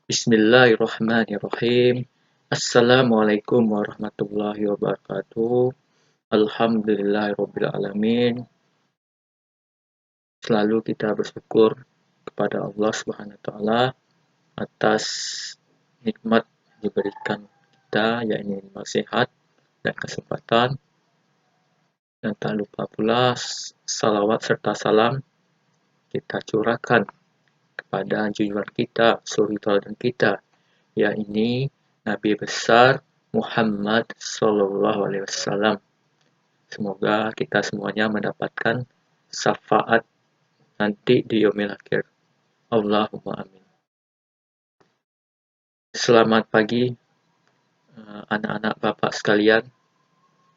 Bismillahirrahmanirrahim. Assalamualaikum warahmatullahi wabarakatuh. Alhamdulillahirabbil alamin. Selalu kita bersyukur kepada Allah Subhanahu wa taala atas nikmat yang diberikan kita, yaitu nikmat sehat dan kesempatan. Dan tak lupa pula salawat serta salam kita curahkan kepada junjungan kita, suri tauladan kita, yaitu Nabi besar Muhammad Sallallahu Alaihi Wasallam. Semoga kita semuanya mendapatkan syafaat nanti di yaumil akhir. Allahumma amin. Selamat pagi anak-anak bapak sekalian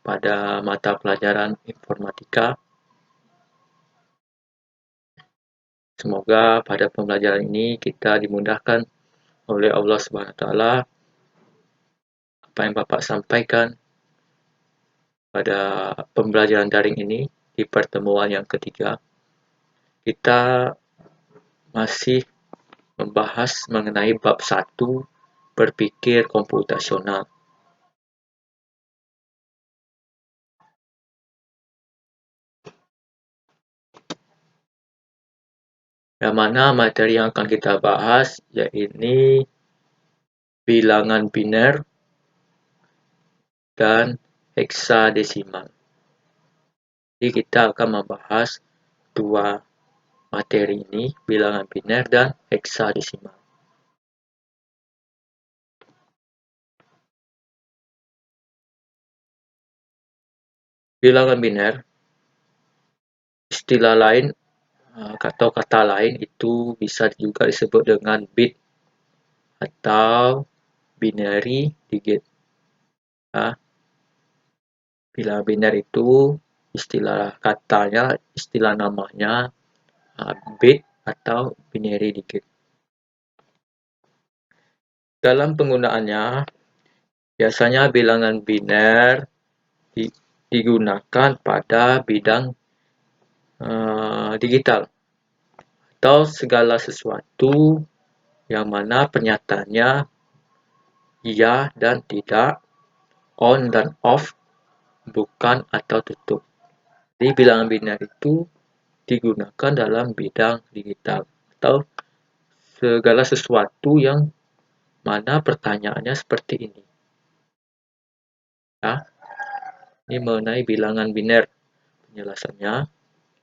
pada mata pelajaran informatika. Semoga pada pembelajaran ini kita dimudahkan oleh Allah Subhanahu wa taala. Apa yang Bapak sampaikan pada pembelajaran daring ini di pertemuan yang ketiga, kita masih membahas mengenai bab 1 berpikir komputasional. Yang mana materi yang akan kita bahas yaitu bilangan biner dan heksadesimal. Jadi kita akan membahas dua materi ini, bilangan biner dan heksadesimal. Bilangan biner, istilah lain atau kata lain itu bisa juga disebut dengan bit atau binary digit. Bilangan biner itu istilah namanya bit atau binary digit. Dalam penggunaannya, biasanya bilangan biner digunakan pada bidang digital atau segala sesuatu yang mana pernyataannya ya dan tidak, on dan off, bukan atau tutup. Jadi bilangan biner itu digunakan dalam bidang digital atau segala sesuatu yang mana pertanyaannya seperti ini. Ya, ini mengenai bilangan biner penjelasannya.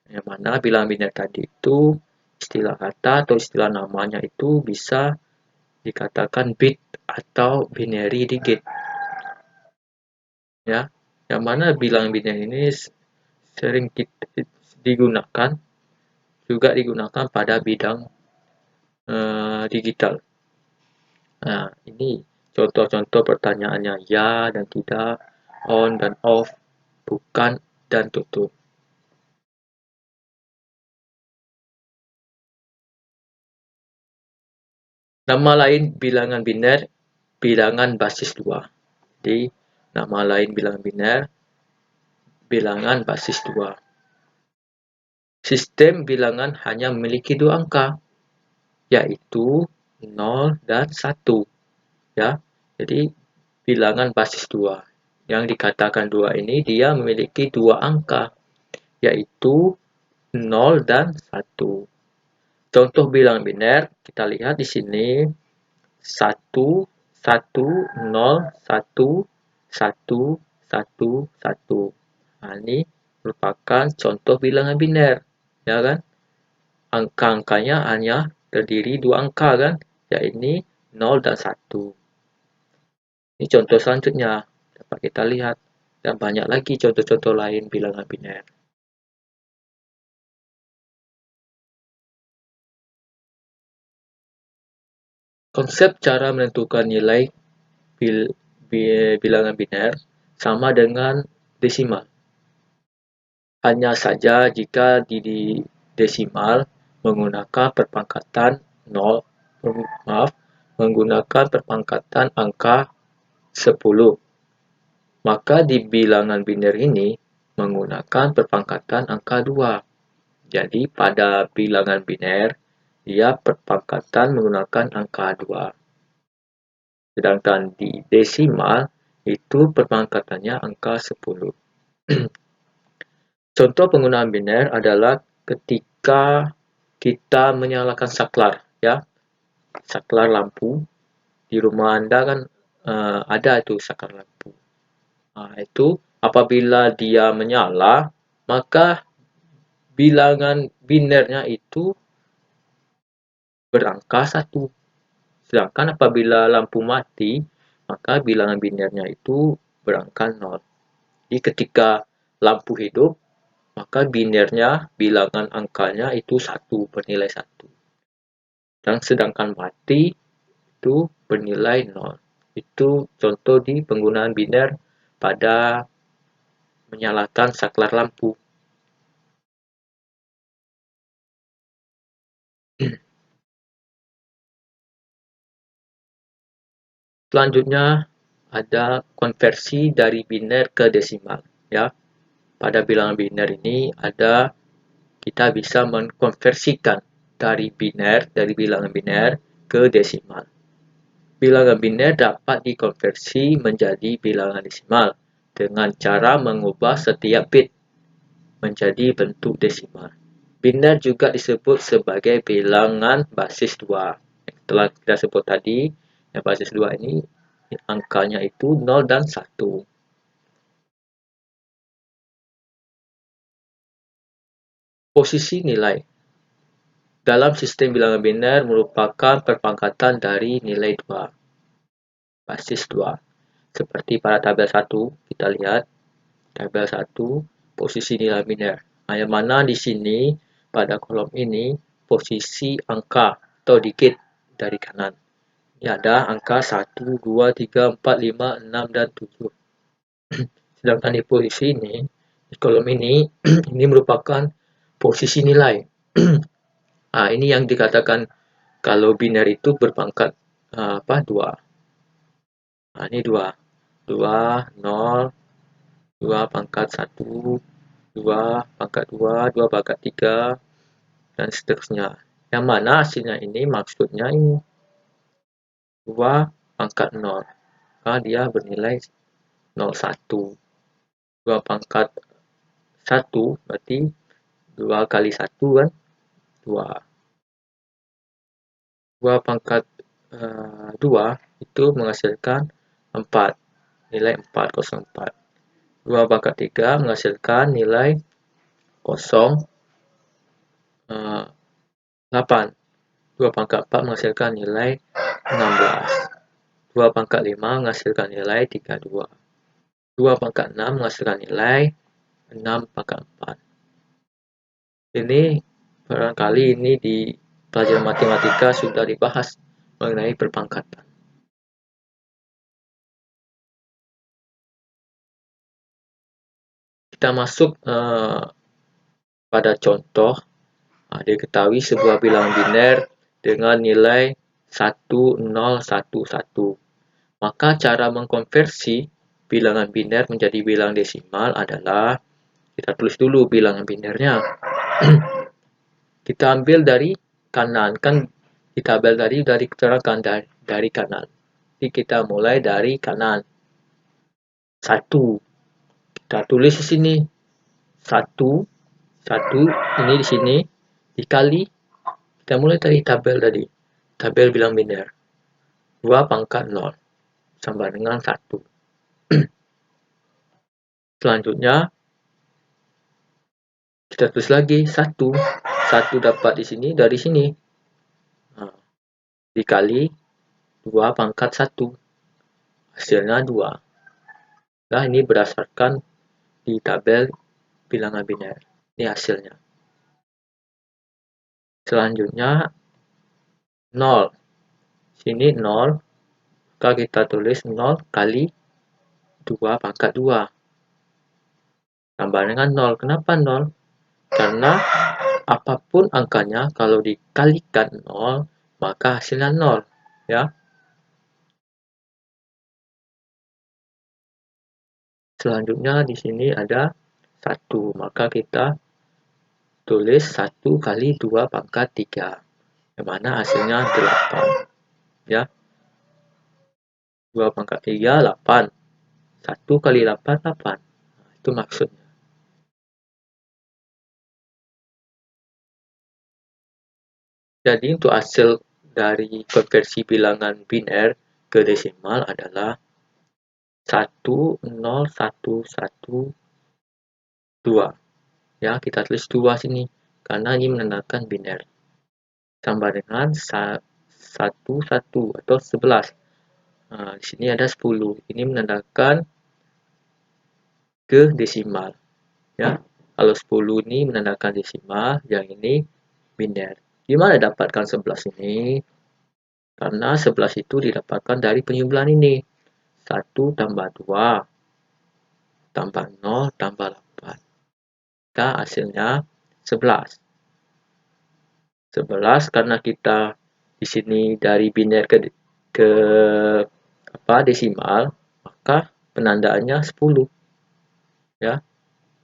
Yang mana bilangan biner tadi itu istilah kata atau istilah namanya itu bisa dikatakan bit atau binary digit. Ya, yang mana bilangan biner ini sering digunakan pada bidang digital. Nah, ini contoh-contoh pertanyaannya ya dan tidak, on dan off, bukan dan tutup. Nama lain bilangan biner, bilangan basis 2. Jadi, nama lain bilangan biner, bilangan basis 2. Sistem bilangan hanya memiliki 2 angka, yaitu 0 dan 1. Ya, jadi bilangan basis 2. Yang dikatakan 2 ini dia memiliki 2 angka, yaitu 0 dan 1. Contoh bilangan biner, kita lihat di sini 1, 1, 0, 1, 1, 1, 1. Nah, ini merupakan contoh bilangan biner, ya kan? Angka-angkanya hanya terdiri 2 angka kan, yaitu 0 dan 1. Ini contoh selanjutnya, dapat kita lihat. Dan banyak lagi contoh-contoh lain bilangan biner. Konsep cara menentukan nilai bilangan biner sama dengan desimal. Hanya saja jika di desimal menggunakan perpangkatan angka 10. Maka di bilangan biner ini menggunakan perpangkatan angka 2. Jadi pada bilangan biner dia perpangkatan menggunakan angka 2. Sedangkan di desimal itu perpangkatannya angka 10. Contoh penggunaan biner adalah ketika kita menyalakan saklar, ya, saklar lampu. Di rumah Anda kan ada itu saklar lampu. Itu apabila dia menyala, maka bilangan binernya itu berangka 1. Sedangkan apabila lampu mati, maka bilangan binernya itu berangka 0. Jadi ketika lampu hidup, maka binernya, bilangan angkanya itu 1, bernilai 1. Dan sedangkan mati itu bernilai 0. Itu contoh di penggunaan biner pada menyalakan saklar lampu. Selanjutnya ada konversi dari biner ke desimal, ya. Pada bilangan biner ini kita bisa mengkonversikan dari bilangan biner ke desimal. Bilangan biner dapat dikonversi menjadi bilangan desimal dengan cara mengubah setiap bit menjadi bentuk desimal. Biner juga disebut sebagai bilangan basis 2. Setelah kita sebut tadi, yang basis 2 ini angkanya itu 0 dan 1. Posisi nilai dalam sistem bilangan biner merupakan perpangkatan dari nilai 2, basis 2. Seperti pada tabel 1, kita lihat tabel 1, posisi nilai biner. Yang mana di sini pada kolom ini posisi angka atau digit dari kanan. Ini ada angka 1, 2, 3, 4, 5, 6, dan 7. Sedangkan di posisi ini, di kolom ini, ini merupakan posisi nilai. Ini yang dikatakan kalau biner itu berpangkat 2. Ini 2. 2, 0, 2 pangkat 1, 2 pangkat 2, 2 pangkat 3, dan seterusnya. Yang mana hasilnya ini maksudnya ini 2 pangkat 0. Dia bernilai 01. 2 pangkat 1 berarti 2 kali 1 kan 2. 2 pangkat 2 itu menghasilkan 4. Nilai 404. 2 pangkat 3 menghasilkan nilai 08. 2 pangkat 4 menghasilkan nilai 16. 2 pangkat 5 menghasilkan nilai 32. 2 pangkat 6 menghasilkan nilai 6 pangkat 4. Ini barangkali ini di pelajaran matematika sudah dibahas mengenai perpangkatan. Kita masuk pada contoh. Diketahui sebuah bilangan biner dengan nilai 1011. Maka cara mengkonversi bilangan biner menjadi bilangan desimal adalah kita tulis dulu bilangan binernya. Kita ambil dari kanan, kan di tabel tadi dari keterangan dari kanan. Jadi kita mulai dari kanan. 1. Kita tulis di sini. 1 ini di sini dikali, kita mulai dari tabel tadi, tabel bilangan biner. 2 pangkat 0 sama dengan 1. Selanjutnya kita tulis lagi 1 dapat di sini dari sini, dikali 2 pangkat 1, hasilnya 2. Nah, ini berdasarkan di tabel bilangan biner. Ini hasilnya. Selanjutnya 0. Sini 0, maka kita tulis 0 kali 2 pangkat 2. Tambah dengan 0. Kenapa 0? Karena apapun angkanya kalau dikalikan 0, maka hasilnya 0, ya. Selanjutnya di sini ada 1, maka kita tulis 1 kali 2 pangkat 3, yang mana hasilnya 8, ya. 2 pangkat 3, 8. 1 kali 8, 8. Nah, itu maksudnya. Jadi untuk hasil dari konversi bilangan biner ke desimal adalah 10112. Ya, kita tulis 2 sini karena ini menandakan biner. Tambah dengan 11 atau 11. Nah, di sini ada 10. Ini menandakan ke desimal. Ya, kalau 10 ini menandakan desimal, yang ini biner. Gimana dapatkan 11 ini? Karena 11 itu didapatkan dari penjumlahan ini. 1 tambah 2 tambah 0 tambah 8. Maka hasilnya 11. 11 karena kita di sini dari biner ke desimal, maka penandaannya 10. Ya.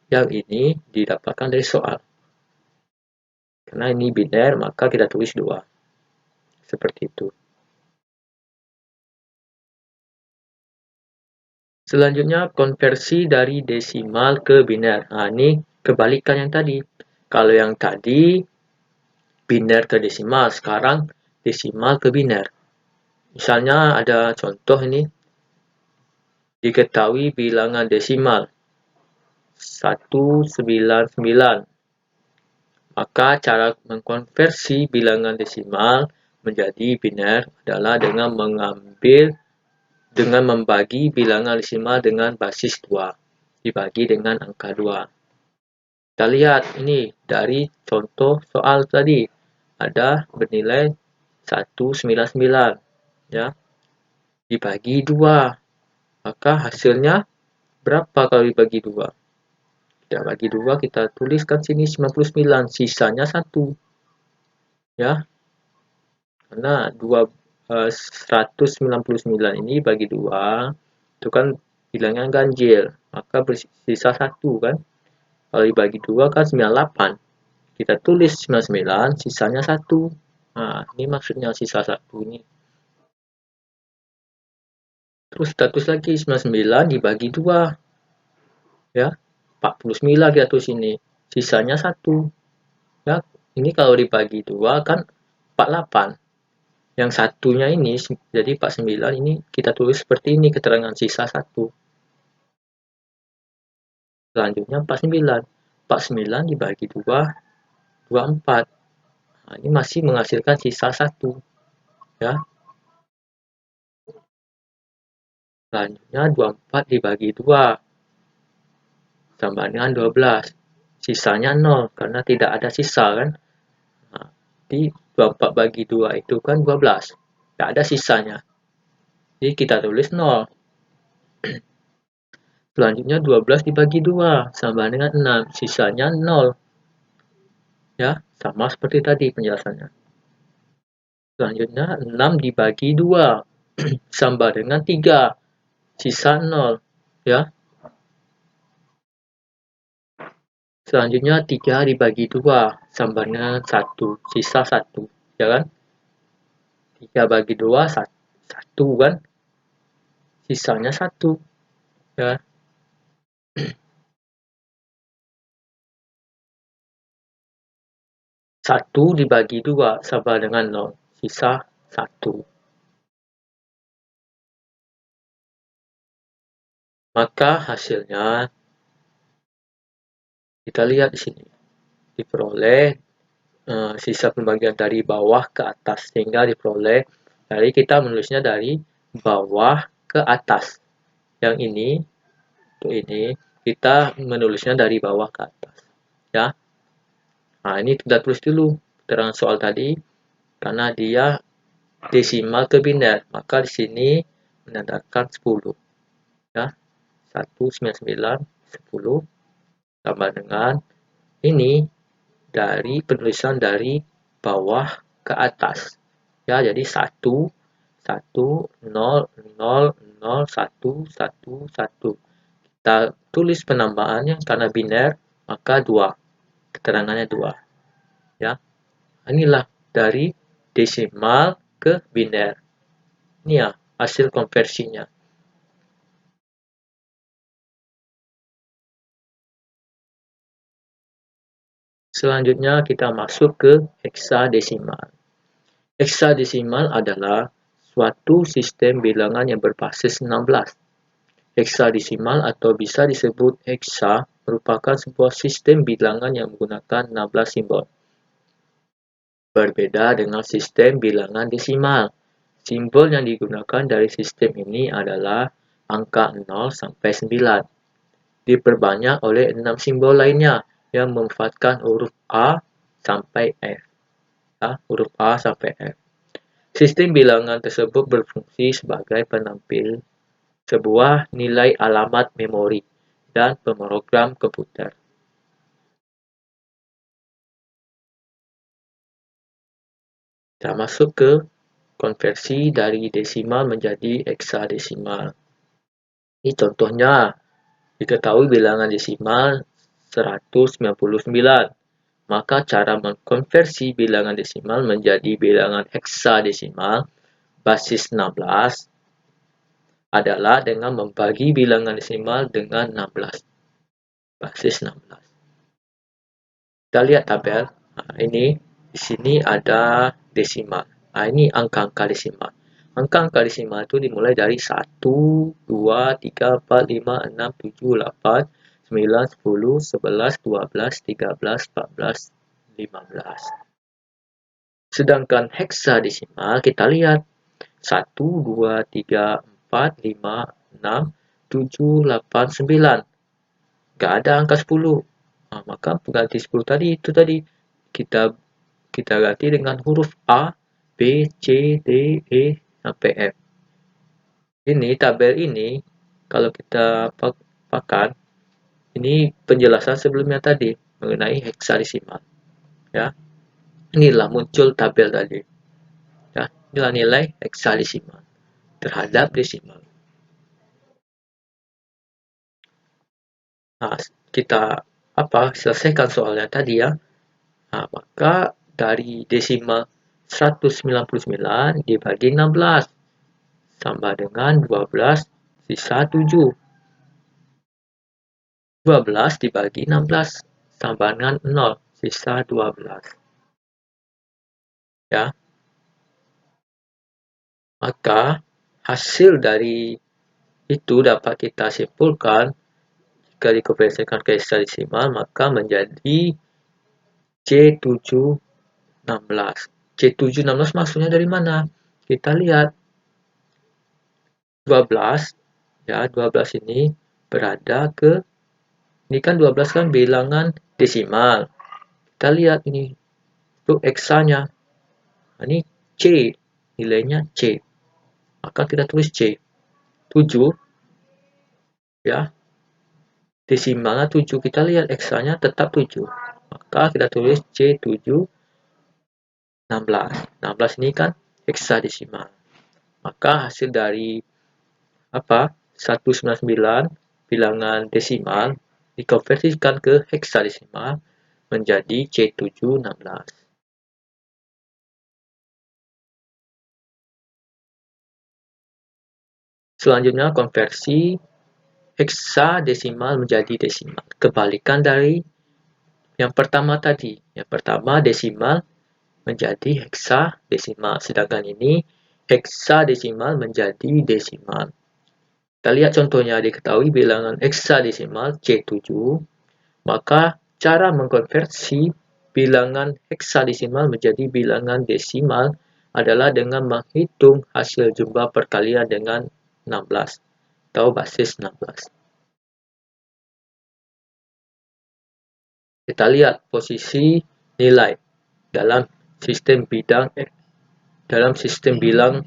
Yang ini didapatkan dari soal. Karena ini biner, maka kita tulis 2. Seperti itu. Selanjutnya konversi dari desimal ke biner. Nah, ini kebalikan yang tadi. Kalau yang tadi biner ke desimal, sekarang desimal ke biner. Misalnya ada contoh ini, diketahui bilangan desimal 199. Maka cara mengkonversi bilangan desimal menjadi biner adalah dengan membagi bilangan desimal dengan basis 2 dibagi dengan angka 2. Kita lihat ini dari contoh soal tadi ada bernilai 199 ya dibagi 2, maka hasilnya berapa kalau dibagi 2? Kita bagi 2, kita tuliskan sini 99, sisanya 1 ya, karena 199 ini bagi 2 itu kan bilangan ganjil, maka bersisa 1 kan. Kalau dibagi 2 kan 98. Kita tulis 99, sisanya 1. Nah, ini maksudnya sisa 1 ini. Terus kita tulis lagi 99 dibagi 2. Ya, 49 kita tulis ini. Sisanya 1. Ya, ini kalau dibagi 2 kan 48. Yang satunya ini jadi 49 ini kita tulis seperti ini keterangan sisa 1. Selanjutnya 49. 49 dibagi 2, 24. Nah, ini masih menghasilkan sisa 1. Ya. Selanjutnya 24 dibagi 2 sama dengan 12. Sisanya 0 karena tidak ada sisa kan. Nah, di 24 bagi 2 itu kan 12. Tidak ada sisanya. Jadi kita tulis 0. Selanjutnya 12 dibagi 2 sama dengan 6. Sisanya 0. Ya, sama seperti tadi penjelasannya. Selanjutnya 6 dibagi 2 sama dengan 3. Sisa 0. Ya. Selanjutnya 3 dibagi 2 sama dengan 1. Sisa 1. Ya kan? 3 bagi 2, 1 kan? Sisanya 1. Ya. 1 dibagi 2 sama dengan 0. Sisa 1. Maka hasilnya kita lihat di sini. Diperoleh sisa pembagian dari bawah ke atas, sehingga diperoleh dari kita menulisnya dari bawah ke atas. Yang ini, untuk ini, kita menulisnya dari bawah ke atas. Ya. Nah, ini kita tulis dulu keterangan soal tadi, karena dia desimal ke biner, maka di sini menandakan 10. Ya. 199, 10, tambah dengan ini dari penulisan dari bawah ke atas. Ya, jadi 1, 1, 0, 0, 0, 1, 1, 1. Kita tulis penambahannya karena biner, maka 2. Keterangannya 2. Ya. Inilah dari desimal ke biner. Ini ya. hasil konversinya. Selanjutnya kita masuk ke heksadesimal. Heksadesimal adalah suatu sistem bilangan yang berbasis 16. Heksadesimal atau bisa disebut heksa merupakan sebuah sistem bilangan yang menggunakan 16 simbol. Berbeda dengan sistem bilangan desimal. Simbol yang digunakan dari sistem ini adalah angka 0 sampai 9. Diperbanyak oleh 6 simbol lainnya yang memanfaatkan huruf A sampai F. Huruf A sampai F. Sistem bilangan tersebut berfungsi sebagai penampil sebuah nilai alamat memori dan pemrogram komputer. Kita masuk ke konversi dari desimal menjadi heksadesimal. Ini contohnya, diketahui bilangan desimal 199. Maka cara mengkonversi bilangan desimal menjadi bilangan heksadesimal basis 16 adalah dengan membagi bilangan desimal dengan 16. Basis 16. Kita lihat tabel. Ini di sini ada desimal. Ini angka-angka desimal. Angka-angka desimal itu dimulai dari 1, 2, 3, 4, 5, 6, 7, 8, 9, 10, 11, 12, 13, 14, 15. Sedangkan heksadesimal kita lihat 1, 2, 3, 4, 5, 6, 7, 8, 9. Nggak ada angka 10. Maka pengganti 10 tadi itu tadi kita ganti dengan huruf A, B, C, D, E, sampai F. Ini tabel ini kalau kita pakai ini penjelasan sebelumnya tadi mengenai heksadesimal. Ya, inilah muncul tabel tadi. Ya, inilah nilai heksadesimal terhadap desimal. Nah, kita selesaikan soalnya tadi ya. Nah, maka dari desimal 199 dibagi 16 sama dengan 12 sisa 7. 12 dibagi 16 sama dengan 0 sisa 12. Ya. Maka hasil dari itu dapat kita simpulkan jika dikonversikan ke heksadesimal maka menjadi C716. C716 maksudnya dari mana? Kita lihat 12 ya, 12 ini berada ke ini kan 12 kan bilangan desimal. Kita lihat ini itu heksanya. Ini C, nilainya C. Maka kita tulis C. 7 ya. Desimalnya 7. Kita lihat heksanya tetap 7. Maka kita tulis C7 16. 16 ini kan heksadesimal. Maka hasil dari 199 bilangan desimal dikonversikan ke heksadesimal menjadi C716. Selanjutnya konversi heksadesimal menjadi desimal. Kebalikan dari yang pertama tadi. Yang pertama desimal menjadi heksadesimal. Sedangkan ini heksadesimal menjadi desimal. Kita lihat contohnya, diketahui bilangan heksadesimal C7, maka cara mengkonversi bilangan heksadesimal menjadi bilangan desimal adalah dengan menghitung hasil jumlah perkalian dengan 16 atau basis 16. Kita lihat posisi nilai dalam sistem bilang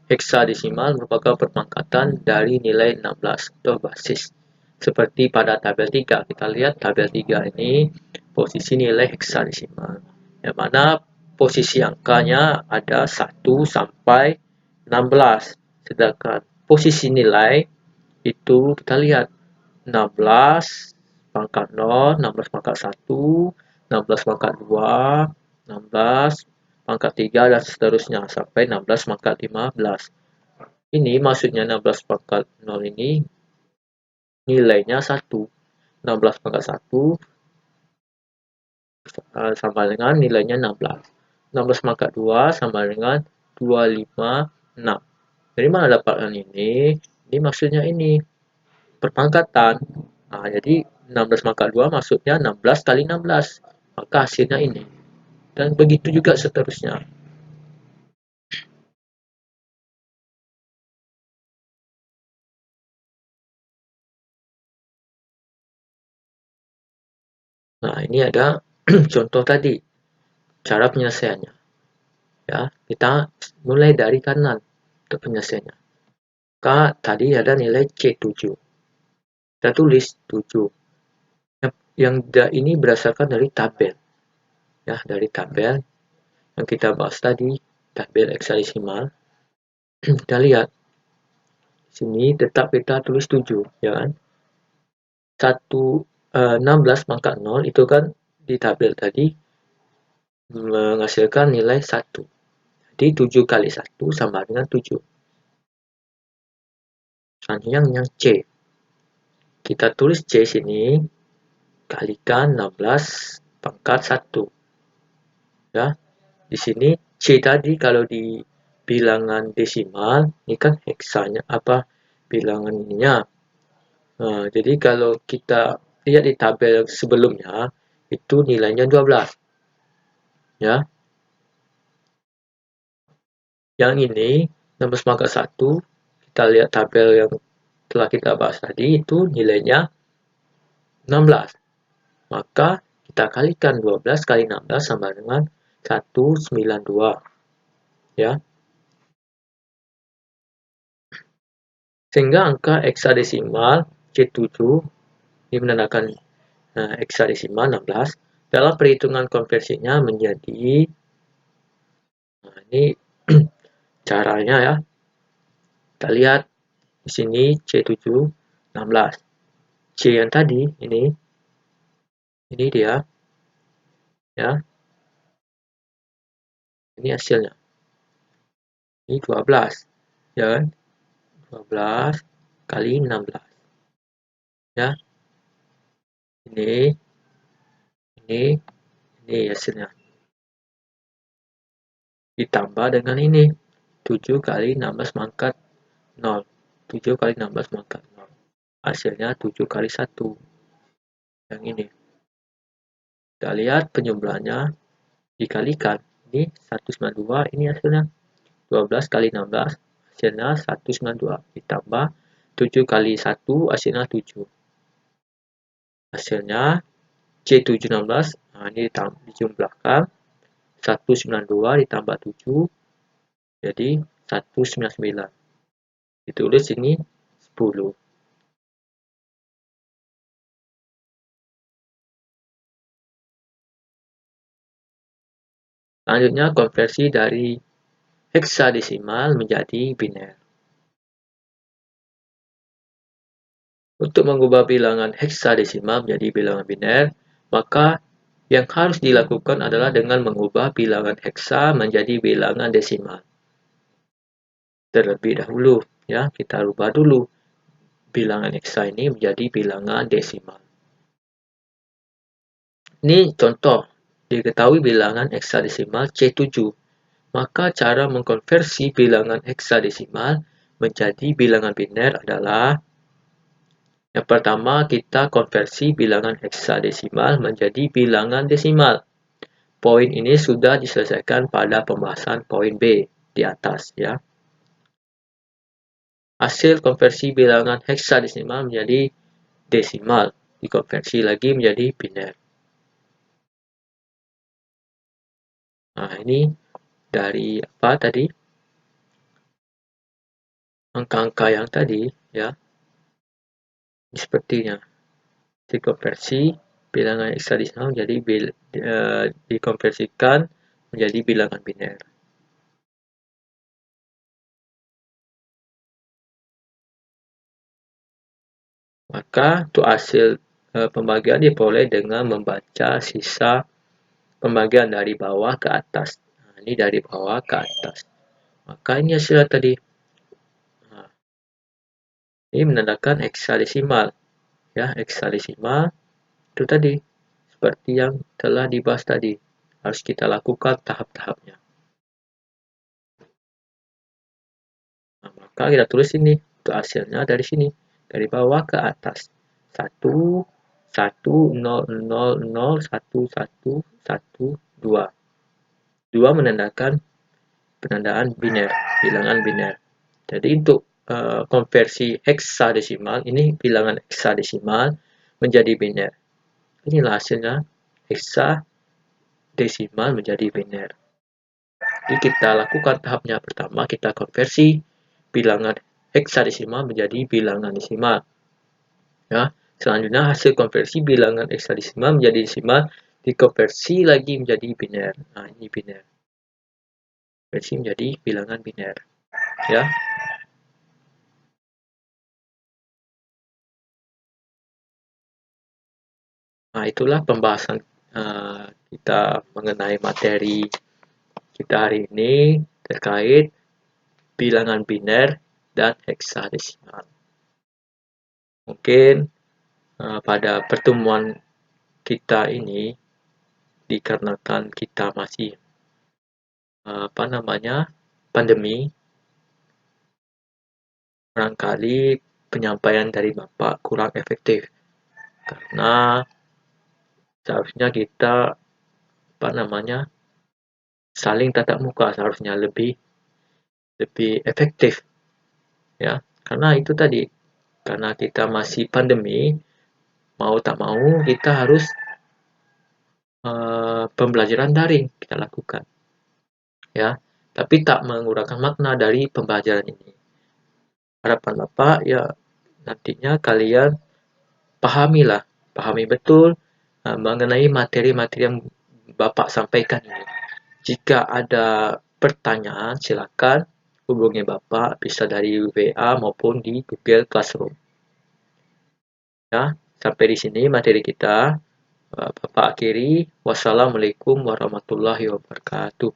heksadesimal merupakan perpangkatan dari nilai 16 atau basis. Seperti pada tabel 3, kita lihat tabel 3 ini posisi nilai heksadesimal. Yang mana posisi angkanya ada 1 sampai 16. Sedangkan posisi nilai itu kita lihat 16 pangkat 0, 16 pangkat 1, 16 pangkat 2, 16 pangkat 3 dan seterusnya sampai 16 pangkat 15. Ini maksudnya 16 pangkat 0 ini nilainya 1. 16 pangkat 1 sama dengan nilainya 16. 16 pangkat 2 sama dengan 256. Dari mana dapatkan ini? Ini maksudnya ini perpangkatan. Nah, jadi 16 pangkat 2 maksudnya 16 kali 16. Maka hasilnya ini. Dan begitu juga seterusnya. Nah, ini ada contoh tadi, cara penyelesaiannya. Ya, kita mulai dari kanan untuk penyelesaiannya. Maka tadi ada nilai C7. Kita tulis 7. Yang ini berdasarkan dari tabel. Ya, dari tabel yang kita bahas tadi, tabel heksadesimal. Kita lihat sini tetap kita tulis 7, ya kan? 16 pangkat 0 itu kan di tabel tadi menghasilkan nilai 1. Jadi 7 kali 1 sama dengan 7. Selanjutnya yang C. Kita tulis C sini kalikan 16 pangkat 1. Ya. Di sini C tadi kalau di bilangan desimal, ini kan heksanya apa bilangan ininya. Nah, jadi kalau kita lihat di tabel sebelumnya itu nilainya 12. Ya. Yang ini 16 pangkat 1, kita lihat tabel yang telah kita bahas tadi itu nilainya 16. Maka kita kalikan 12 kali 16 sama dengan 192. Ya. Sehingga angka heksadesimal C7 ini menandakan heksadesimal 16 dalam perhitungan konversinya menjadi ini caranya ya. Kita lihat di sini C7 16. C yang tadi ini dia ya. Ini hasilnya. Ini 12 ya kan? 12 kali 16 ya. Ini hasilnya. Ditambah dengan ini 7 kali 16 pangkat 0. 7 kali 16 pangkat 0. Hasilnya 7 kali 1. Yang ini. Kita lihat penjumlahannya dikalikan. Ini 192, ini hasilnya 12 kali 16, hasilnya 192. Ditambah 7 kali 1, hasilnya 7. Hasilnya C716, nah ini dijumlahkan 192 ditambah 7, jadi 199. Ditulis ini 10. Selanjutnya konversi dari heksadesimal menjadi biner. Untuk mengubah bilangan heksadesimal menjadi bilangan biner, maka yang harus dilakukan adalah dengan mengubah bilangan heksa menjadi bilangan desimal. Terlebih dahulu, ya, kita rubah dulu bilangan heksa ini menjadi bilangan desimal. Ini contoh, diketahui bilangan heksadesimal C7. Maka cara mengkonversi bilangan heksadesimal menjadi bilangan biner adalah yang pertama kita konversi bilangan heksadesimal menjadi bilangan desimal. Poin ini sudah diselesaikan pada pembahasan poin B di atas ya. Hasil konversi bilangan heksadesimal menjadi desimal, dikonversi lagi menjadi biner. Nah, ini dari apa tadi? Angka-angka yang tadi ya. Sepertinya dikonversi bilangan heksadesimal menjadi dikonversikan menjadi bilangan biner. Maka untuk hasil pembagian diperoleh dengan membaca sisa pembagian dari bawah ke atas. Nah, ini dari bawah ke atas. Maka ini hasilnya tadi Ini menandakan heksadesimal. Ya, heksadesimal itu tadi seperti yang telah dibahas tadi. Harus kita lakukan tahap-tahapnya. Nah, maka kita tulis ini untuk hasilnya dari sini, dari bawah ke atas. 1 1 0 0 0 1 1 1 2. 2 menandakan penandaan biner, bilangan biner. Jadi untuk konversi heksadesimal, ini bilangan heksadesimal menjadi biner. Inilah hasilnya, heksadesimal menjadi biner. Jadi kita lakukan tahapnya pertama, kita konversi bilangan heksadesimal menjadi bilangan desimal. Ya, selanjutnya hasil konversi bilangan heksadesimal menjadi desimal dikonversi lagi menjadi biner. Nah, ini biner. Konversi menjadi bilangan biner. Ya. Nah, itulah pembahasan kita mengenai materi kita hari ini terkait bilangan biner dan heksadesimal. Mungkin pada pertemuan kita ini, dikarenakan kita masih pandemi, barangkali penyampaian dari Bapak kurang efektif karena seharusnya kita saling tatap muka, seharusnya lebih efektif, ya, karena itu tadi, karena kita masih pandemi, mau tak mau kita harus pembelajaran daring kita lakukan, ya, tapi tak mengurangkan makna dari pembelajaran ini. Harapan Bapak ya nantinya kalian pahami betul mengenai materi-materi yang Bapak sampaikan ini. Jika ada pertanyaan, silakan hubungi Bapak, bisa dari WA maupun di Google Classroom. Ya, sampai di sini materi kita. Bapak akhiri. Wassalamualaikum warahmatullahi wabarakatuh.